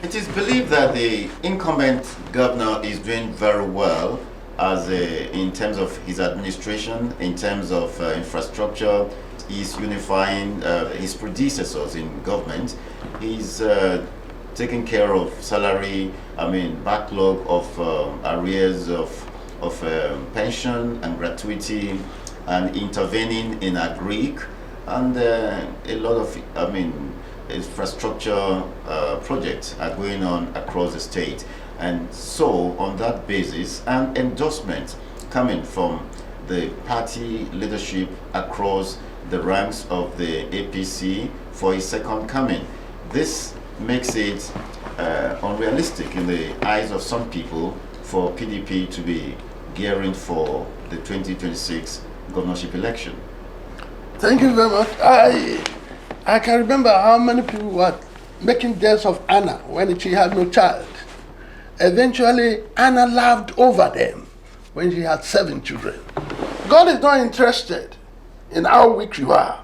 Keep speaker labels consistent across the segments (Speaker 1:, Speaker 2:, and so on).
Speaker 1: It is believed that the incumbent governor is doing very well in terms of his administration, in terms of infrastructure. He's unifying his predecessors in government. He's taking care of salary, backlog of arrears of pension and gratuity, and intervening in agric, and a lot of, infrastructure projects are going on across the state. And so on that basis, an endorsement coming from the party leadership across the ranks of the APC for his second coming. This makes it unrealistic in the eyes of some people for PDP to be gearing for the 2026 governorship election.
Speaker 2: Thank you very much. I can remember how many people were making jest of Anna when she had no child. Eventually, Anna laughed over them when she had 7 children. God is not interested in how weak you are.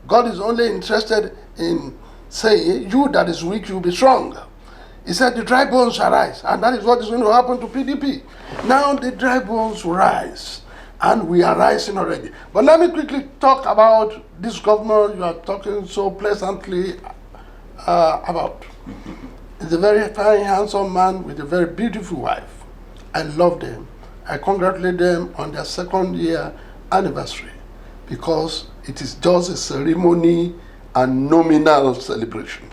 Speaker 2: God is only interested in saying, you that is weak, you'll be strong. He said the dry bones shall rise, and that is what is going to happen to PDP. Now the dry bones will rise, and we are rising already. But let me quickly talk about this governor you are talking so pleasantly about. He's a very fine, handsome man with a very beautiful wife. I love them. I congratulate them on their 2nd year anniversary, because it is just a ceremony and nominal celebration.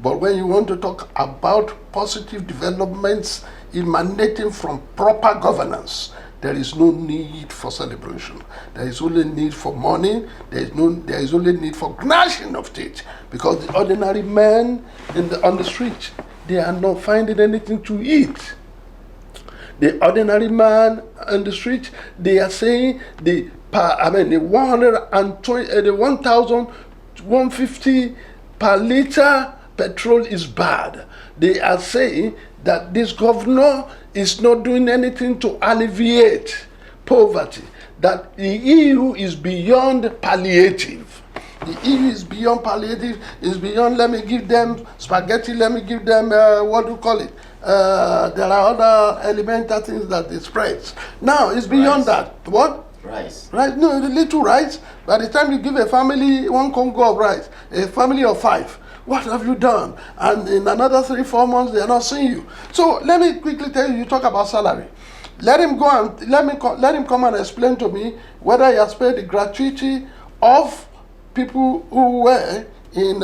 Speaker 2: But when you want to talk about positive developments emanating from proper governance, there is no need for celebration. There is only need for money. There is only need for gnashing of teeth, because the ordinary man on the street, they are not finding anything to eat. The ordinary man on the street, they are saying the 1,150 per liter petrol is bad. They are saying that this governor is not doing anything to alleviate poverty, that the EU is beyond palliative. The EU is beyond palliative, is beyond let me give them spaghetti, let me give them, there are other elemental things that they spread. Now, it's beyond that. What?
Speaker 1: Rice.
Speaker 2: Right? No, the little rice. By the time you give a family 1 Congo of rice, a family of 5, what have you done? And in another 3-4 months, they are not seeing you. So let me quickly tell you, you talk about salary. Let him go and let him come and explain to me whether he has paid the gratuity of people who were in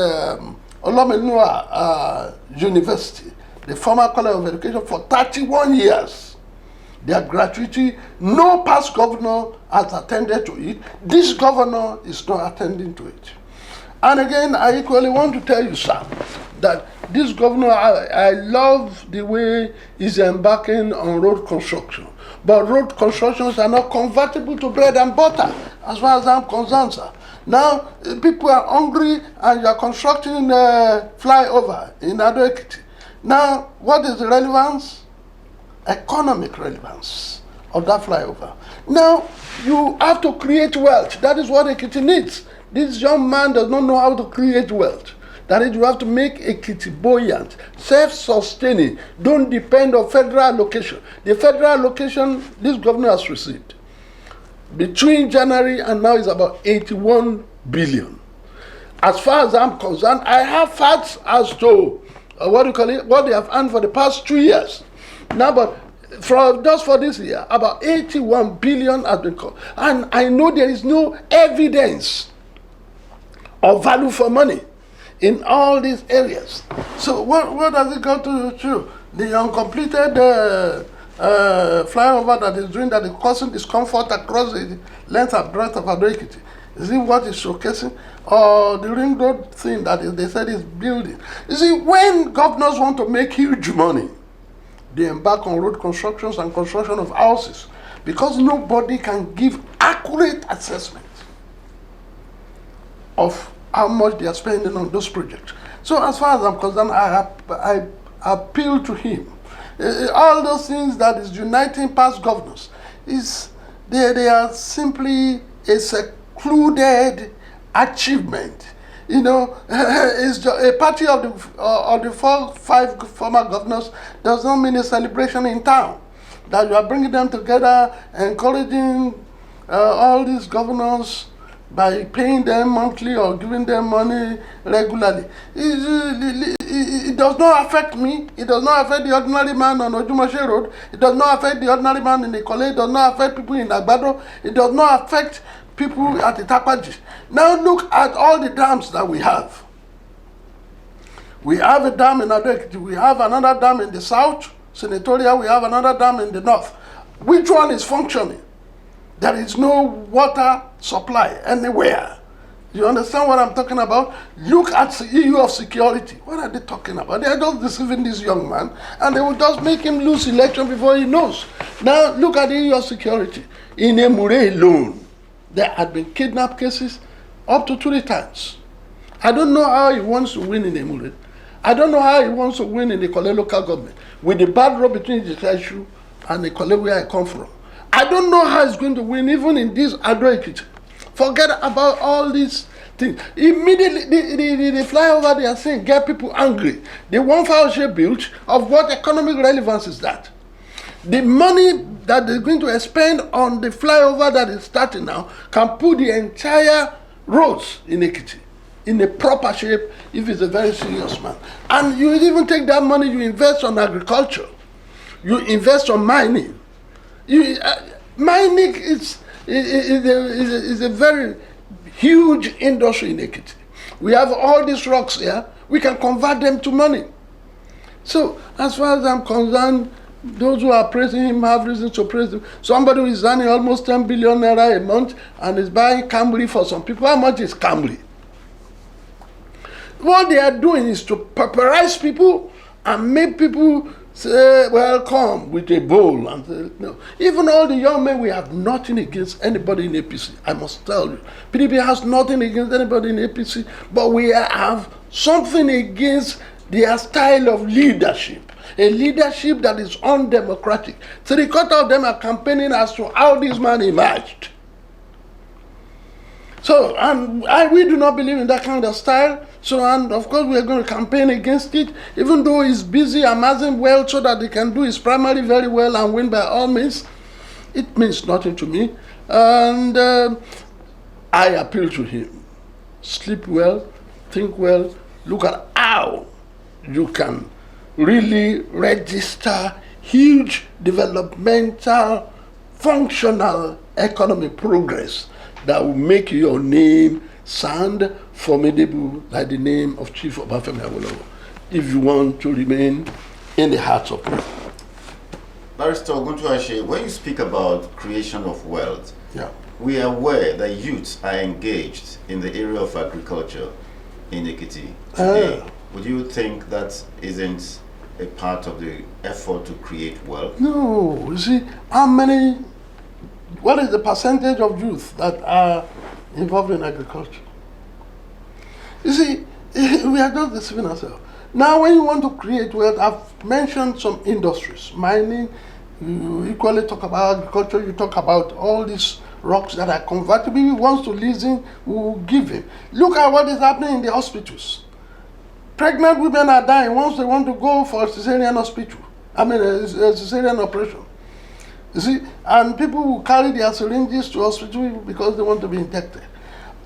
Speaker 2: Olomenua University, the former College of Education, for 31 years. Their gratuity, no past governor has attended to it. This governor is not attending to it. And again, I equally want to tell you, sir, that this governor, I love the way he's embarking on road construction. But road constructions are not convertible to bread and butter, as far as I'm concerned, sir. Now, people are hungry, and you are constructing a flyover in Ekiti. Now, what is the relevance? Economic relevance of that flyover. Now, you have to create wealth. That is what Ekiti needs. This young man does not know how to create wealth. That is, you have to make Ekiti buoyant, self-sustaining. Don't depend on federal allocation. The federal allocation this governor has received between January and now is about 81 billion. As far as I'm concerned, I have facts as to what they have earned for the past 2 years. Now, but just for this year, about 81 billion has been called. And I know there is no evidence of value for money in all these areas. So what does it go to? The uncompleted flyover that is doing that is causing discomfort across the length and breadth of Ekiti. Is it what is showcasing? Or the ring road thing that they said is building? You see, when governors want to make huge money, they embark on road constructions and construction of houses, because nobody can give accurate assessment of how much they are spending on those projects. So as far as I'm concerned, I appeal to him. All those things that is uniting past governors, they are simply a secluded achievement is a party of the 5 former governors does not mean a celebration in town. That you are bringing them together, encouraging all these governors by paying them monthly or giving them money regularly. It does not affect me. It does not affect the ordinary man on Ojumoshe Road. It does not affect the ordinary man in Ikole. It does not affect people in Agbado. It does not affect people at Itapaji. Now look at all the dams that we have. We have a dam in Ado-Ekiti. We have another dam in the south, Senatorial. We have another dam in the north. Which one is functioning? There is no water supply anywhere. You understand what I'm talking about? Look at the issue of security. What are they talking about? They are just deceiving this young man, and they will just make him lose election before he knows. Now look at the issue of security. In Emure alone, there had been kidnap cases up to 3 times. I don't know how he wants to win in Emure. I don't know how he wants to win in the Ikole local government with the bad road between the Ijeshu and the Ikole where I come from. I don't know how he's going to win even in this Ado-Ekiti. Forget about all these things. Immediately, the flyover they are saying get people angry. The 1 share built of what economic relevance is that? The money that they're going to spend on the flyover that is starting now can put the entire roads in Ekiti in a proper shape if it's a very serious man. And you even take that money, you invest on agriculture, you invest on mining. Mining is a very huge industry in Ekiti. We have all these rocks here. We can convert them to money. So, as far as I'm concerned, those who are praising him have reason to praise him. Somebody who is earning almost 10 billion naira a month and is buying Camry for some people. How much is Camry? What they are doing is to pauperize people and make people say, well, come with a bowl. And say, no. Even all the young men, we have nothing against anybody in APC. I must tell you. PDP has nothing against anybody in APC, but we have something against their style of leadership. A leadership that is undemocratic. 3/4 of them are campaigning as to how this man emerged. So, and we do not believe in that kind of style. So, and of course, we are going to campaign against it, even though he's busy amassing wealth so that he can do his primary very well and win by all means. It means nothing to me. And I appeal to him. Sleep well, think well, look at how you can really register huge developmental, functional economic progress that will make your name sound formidable like the name of Chief Obafemi Awolowo, if you want to remain in the hearts of people.
Speaker 1: Barrister Oguntuase, when you speak about creation of wealth,
Speaker 2: Yeah.
Speaker 1: we are aware that youths are engaged in the area of agriculture in Ekiti today. Would you think that isn't a part of the effort to create wealth?
Speaker 2: No, you see, what is the percentage of youth that are involved in agriculture? You see, we are just deceiving ourselves. Now, when you want to create wealth, I've mentioned some industries. Mining, you equally talk about agriculture, you talk about all these rocks that are convertible. He wants to leasing, we will give him. Look at what is happening in the hospitals. Pregnant women are dying once they want to go for a cesarean hospital. A cesarean operation. You see, and people will carry their syringes to hospital because they want to be injected.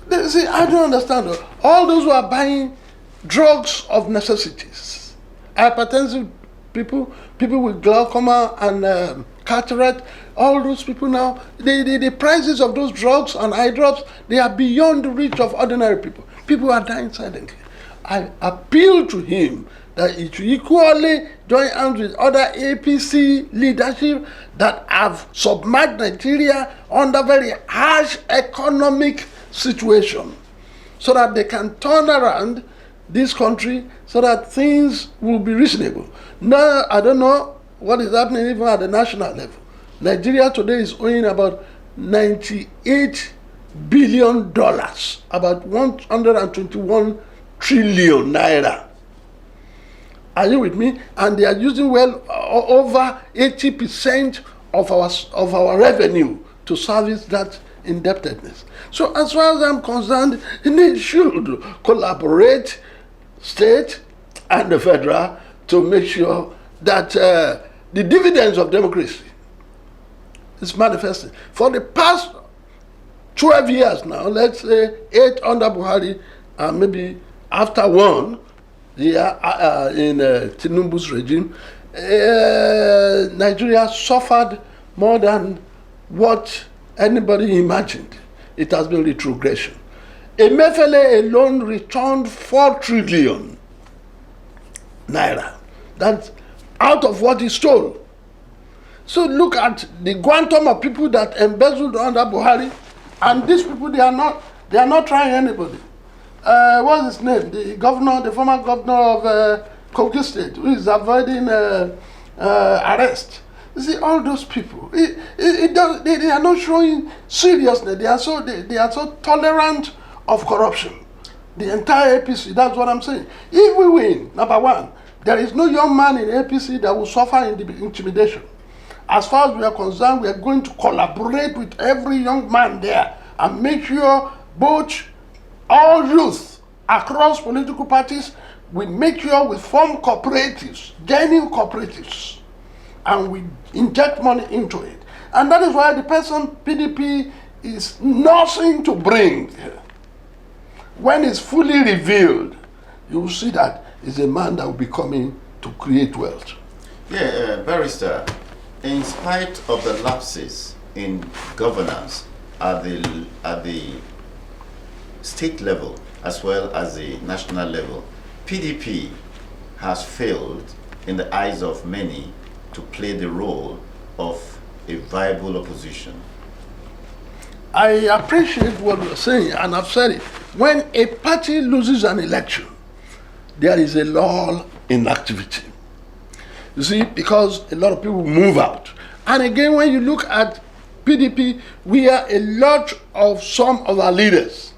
Speaker 2: You see, I don't understand. All those who are buying drugs of necessities, hypertensive people, people with glaucoma and cataract, all those people now, the prices of those drugs and eye drops, they are beyond the reach of ordinary people. People are dying silently. I appeal to him that he should equally join hands with other APC leadership that have submerged Nigeria under very harsh economic situation so that they can turn around this country so that things will be reasonable. Now, I don't know what is happening even at the national level. Nigeria today is owing about $98 billion, about 121 trillion naira. Are you with me? And they are using well over 80% of our revenue to service that indebtedness. So as far as I'm concerned, they should collaborate, state and the federal, to make sure that the dividends of democracy is manifested. For the past 12 years now, let's say 8 under Buhari, and maybe after 1 year in Tinubu's regime, Nigeria suffered more than what anybody imagined. It has been retrogression. Emefiele alone returned 4 trillion naira. That's out of what he stole. So look at the quantum of people that embezzled under Buhari, and these people, they are not trying anybody. What's his name? The former governor of Ekiti State, who is avoiding arrest. You see, all those people, they are not showing seriousness. They are so tolerant of corruption. The entire APC, that's what I'm saying. If we win, number one, there is no young man in APC that will suffer in the intimidation. As far as we are concerned, we are going to collaborate with every young man there and make sure both all youth across political parties, we make sure we form cooperatives, genuine cooperatives, and we inject money into it. And that is why the person PDP is nothing to bring. When it's fully revealed, you will see that it's a man that will be coming to create wealth.
Speaker 1: Yeah, Barrister, in spite of the lapses in governance at the state level as well as the national level, PDP has failed in the eyes of many to play the role of a viable opposition.
Speaker 2: I appreciate what you're saying, and I've said it. When a party loses an election, there is a lull in activity. You see, because a lot of people move out. And again, when you look at PDP, we are a lot of some of our leaders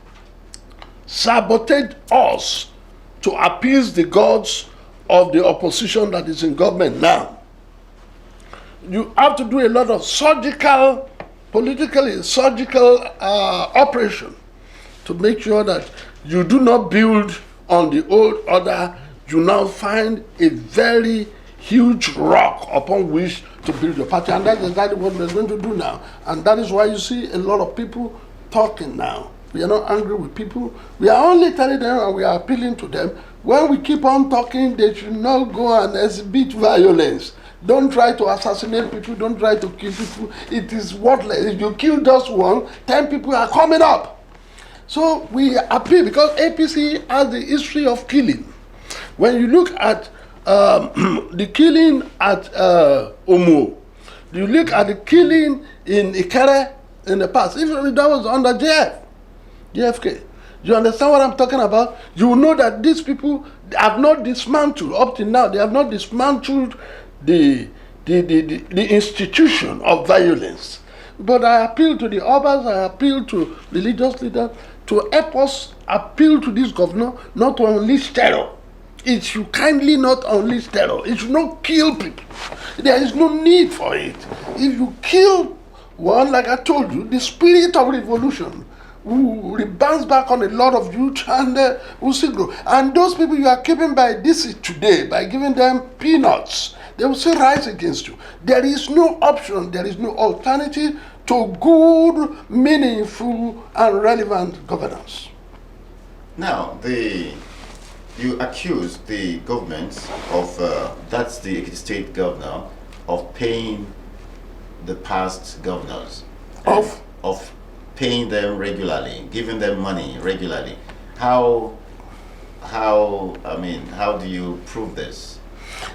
Speaker 2: sabotage us to appease the gods of the opposition that is in government now. You have to do a lot of politically surgical operation to make sure that you do not build on the old order. You now find a very huge rock upon which to build your party, and that's exactly what we're going to do now. And that is why you see a lot of people talking now. We are not angry with people. We are only telling them and we are appealing to them. When we keep on talking, they should not go and exhibit violence. Don't try to assassinate people. Don't try to kill people. It is worthless. If you kill just 1, 10 people are coming up. So we appeal because APC has the history of killing. When you look at the killing at Omo, you look at the killing in Ikere in the past, even that was under JFK. You understand what I'm talking about? You will know that these people have not dismantled, up till now, they have not dismantled the institution of violence. But I appeal to the others, I appeal to religious leaders to help us appeal to this governor not to unleash terror. It should kindly not unleash terror. It should not kill people. There is no need for it. If you kill one, like I told you, the spirit of revolution will bounce back on a lot of youth and will still grow. And those people you are keeping by this today, by giving them peanuts, they will still rise against you. There is no option, there is no alternative to good, meaningful, and relevant governance.
Speaker 1: Now, you accuse the government of, that's the Ekiti State governor, of paying the past governors. Of paying them regularly, giving them money regularly. How do you prove this?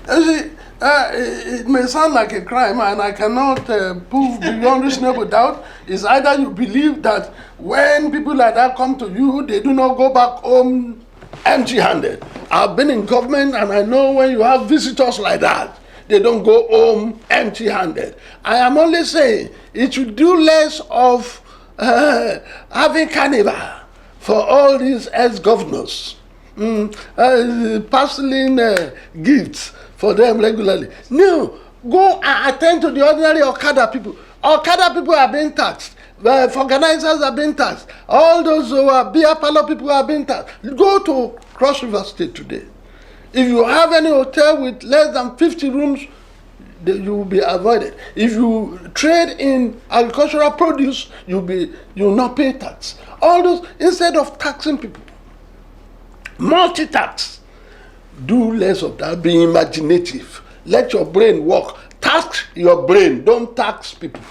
Speaker 2: You see, it may sound like a crime, and I cannot prove beyond reasonable doubt. It's either you believe that when people like that come to you, they do not go back home empty-handed. I've been in government, and I know when you have visitors like that, they don't go home empty-handed. I am only saying it should do less of having carnival for all these ex-governors, passing gifts for them regularly. No, go and attend to the ordinary Okada people. Okada people are being taxed. organizers are being taxed. All those who are beer parlor people are being taxed. Go to Cross River State today. If you have any hotel with less than 50 rooms, you will be avoided. If you trade in agricultural produce, you will not pay tax. All those, instead of taxing people, multi-tax. Do less of that. Be imaginative. Let your brain work. Tax your brain. Don't tax people.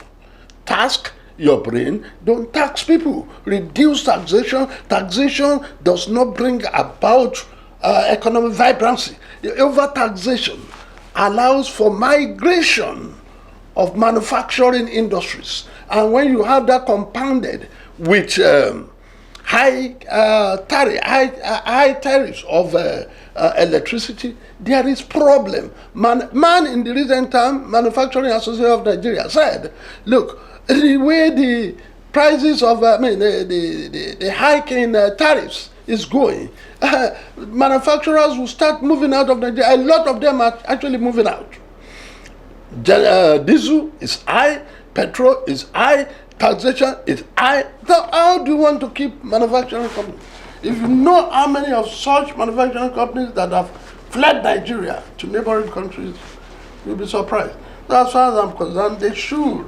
Speaker 2: Task your brain. Don't tax people. Reduce taxation. Taxation does not bring about economic vibrancy. The over-taxation allows for migration of manufacturing industries. And when you have that compounded with high tariffs of electricity, there is problem. Man in the recent time, Manufacturing Association of Nigeria said, look, the way the prices of, the hike in tariffs is going, manufacturers will start moving out of Nigeria. A lot of them are actually moving out. Diesel is high, petrol is high, taxation is high. So how do you want to keep manufacturing companies? If you know how many of such manufacturing companies that have fled Nigeria to neighboring countries, you'll be surprised. So as far as I'm concerned, they should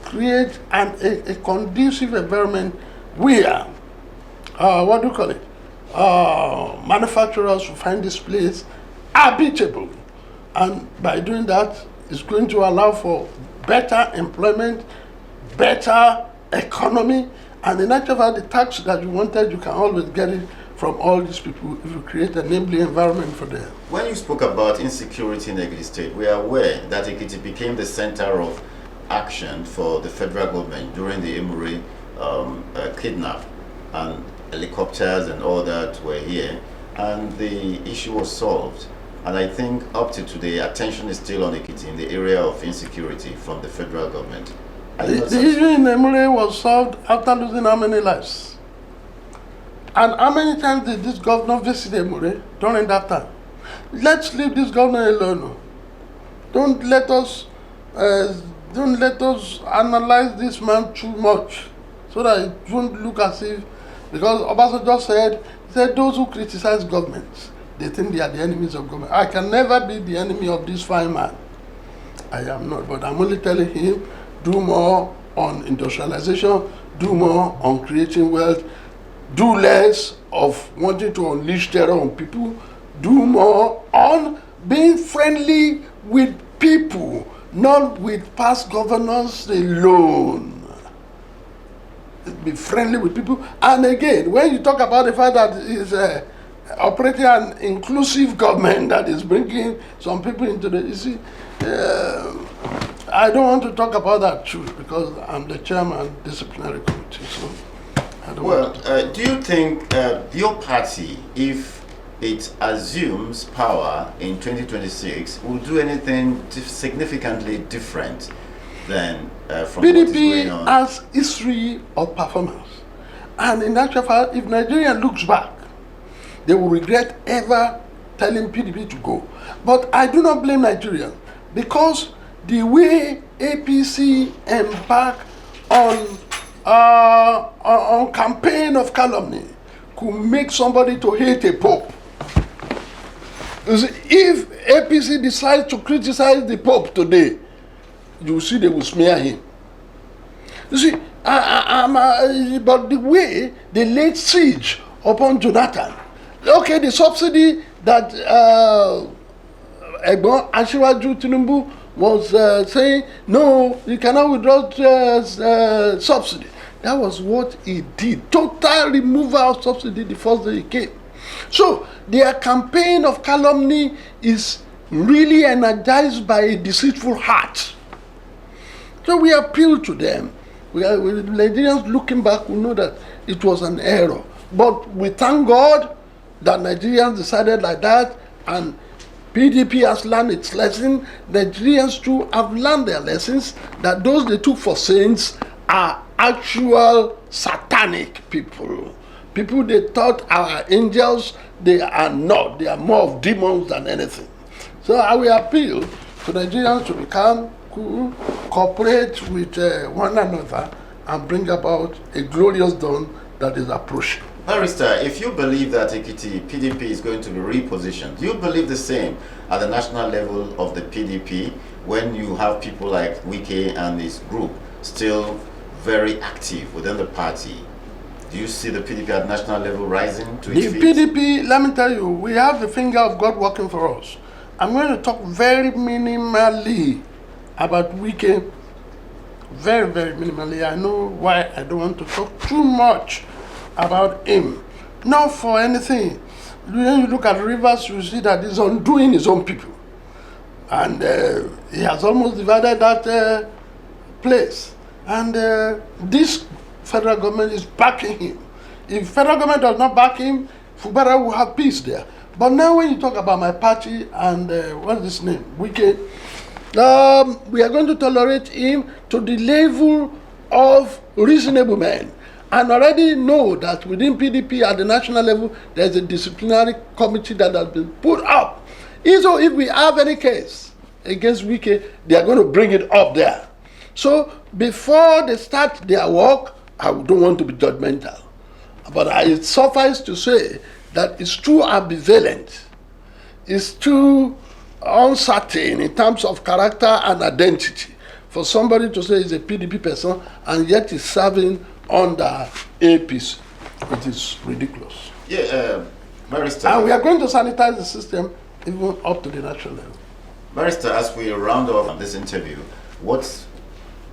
Speaker 2: create a conducive environment where, what do you call it? Manufacturers will find this place habitable. And by doing that, it's going to allow for better employment, better economy, and in actual fact, the tax that you wanted, you can always get it from all these people if you create an enabling environment for them.
Speaker 1: When you spoke about insecurity in Ekiti State, we are aware that Ekiti became the center of action for the federal government during the Emuri kidnap, and helicopters and all that were here, and the issue was solved. And I think up to today, attention is still on Ekiti in the area of insecurity from the federal government.
Speaker 2: The issue in Emuri was solved after losing how many lives? And how many times did this governor visit Emuri during that time? Let's leave this governor alone. Don't let us analyze this man too much, so that it won't look as if, because Obasanjo said those who criticize governments, they think they are the enemies of government. I can never be the enemy of this fine man. I am not, but I'm only telling him, do more on industrialization, do more on creating wealth, do less of wanting to unleash terror on people, do more on being friendly with people, not with past governors alone. Be friendly with people. And again, when you talk about the fact that it's operating an inclusive government that is bringing some people into the, you see, I don't want to talk about that too, because I'm the chairman of the Disciplinary Committee. So I don't want to.
Speaker 1: Do you think your party, if it assumes power in 2026, will do anything significantly different than from
Speaker 2: PDP
Speaker 1: what is going on?
Speaker 2: has history of performance, and in actual fact, if Nigeria looks back, they will regret ever telling PDP to go. But I do not blame Nigerians, because the way APC embarked on campaign of calumny could make somebody to hate a pope. You see, if APC decides to criticize the pope today, you see they will smear him. You see, but the way they laid siege upon Jonathan, okay, the subsidy that Egbon Asiwaju Tinubu was saying, no, you cannot withdraw subsidy. That was what he did. Total removal of subsidy the first day he came. So their campaign of calumny is really energized by a deceitful heart. So we appeal to them. Nigerians looking back will know that it was an error. But we thank God that Nigerians decided like that, and PDP has learned its lesson. Nigerians too have learned their lessons, that those they took for saints are actual satanic people. People they thought are angels, they are not. They are more of demons than anything. So I will appeal to Nigerians to become cool, cooperate with one another, and bring about a glorious dawn that is approaching.
Speaker 1: Barrister, if you believe that Ekiti PDP is going to be repositioned, do you believe the same at the national level of the PDP when you have people like Wike and his group still very active within the party? Do you see the PDP at national level rising to its feet?
Speaker 2: The PDP, let me tell you, we have the finger of God working for us. I'm going to talk very minimally about Wike. Very, very minimally. I know why I don't want to talk too much about him. Not for anything. When you look at Rivers, you see that he's undoing his own people. And he has almost divided that place. And this federal government is backing him. If federal government does not back him, Fubara will have peace there. But now when you talk about my party and what is his name, Wike, we are going to tolerate him to the level of reasonable men. And already know that within PDP at the national level, there's a disciplinary committee that has been put up. So if we have any case against Wike, they are going to bring it up there. So before they start their work, I don't want to be judgmental. But it suffices to say that it's too ambivalent. It's too uncertain in terms of character and identity for somebody to say he's a PDP person and yet is serving under APC. It is ridiculous.
Speaker 1: Yeah, Barrister.
Speaker 2: And we are going to sanitize the system even up to the national level.
Speaker 1: Barrister, as we round off this interview, what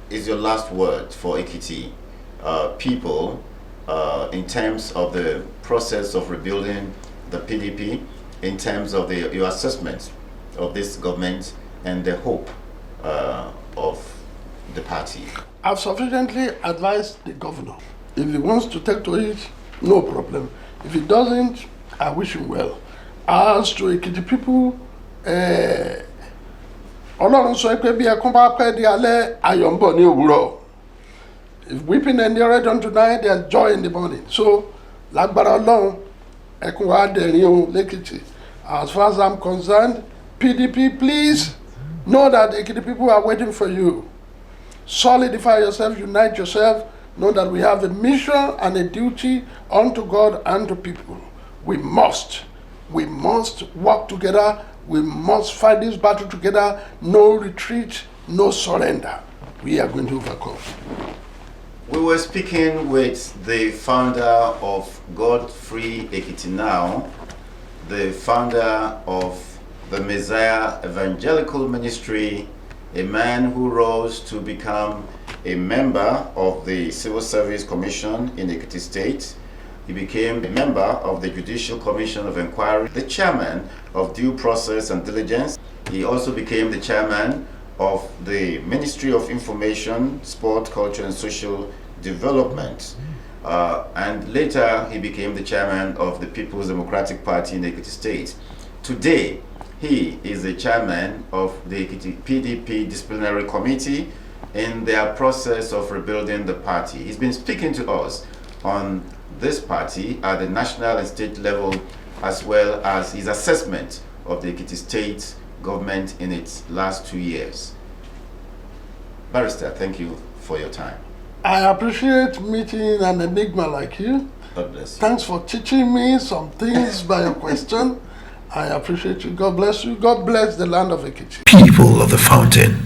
Speaker 1: is your last word for Ekiti people in terms of the process of rebuilding the PDP, in terms of your assessment of this government and the hope of the party?
Speaker 2: I've sufficiently advised the governor. If he wants to take to it, no problem. If he doesn't, I wish him well. As to Ekiti people, Ọlọ́run sọ pé bí ẹkún bá pẹ́ di alẹ́, ayọ̀ ń bọ̀ ní òwúrọ̀. If weeping endureth unto night, there's joy in the morning. So, lágbára Ọlọ́run, ẹkún wa dẹ̀rín o l'Ekiti. As far as I'm concerned, PDP, please know that Ekiti people are waiting for you. Solidify yourself, unite yourself, know that we have a mission and a duty unto God and to people. We must work together, we must fight this battle together, no retreat, no surrender. We are going to overcome.
Speaker 1: We were speaking with the founder of God Free Ekiti Now, the founder of the Messiah Evangelical Ministry, a man who rose to become a member of the Civil Service Commission in Ekiti State. He became a member of the Judicial Commission of Inquiry, the chairman of Due Process and Diligence. He also became the chairman of the Ministry of Information, Sport, Culture and Social Development. And later he became the chairman of the People's Democratic Party in Ekiti State. Today, he is the chairman of the Ekiti PDP Disciplinary Committee in their process of rebuilding the party. He's been speaking to us on this party at the national and state level, as well as his assessment of the Ekiti State government in its last 2 years. Barrister, thank you for your time.
Speaker 2: I appreciate meeting an enigma like you.
Speaker 1: God bless you.
Speaker 2: Thanks for teaching me some things by your question. I appreciate you. God bless you. God bless the land of Ekiti.
Speaker 3: People of the Fountain.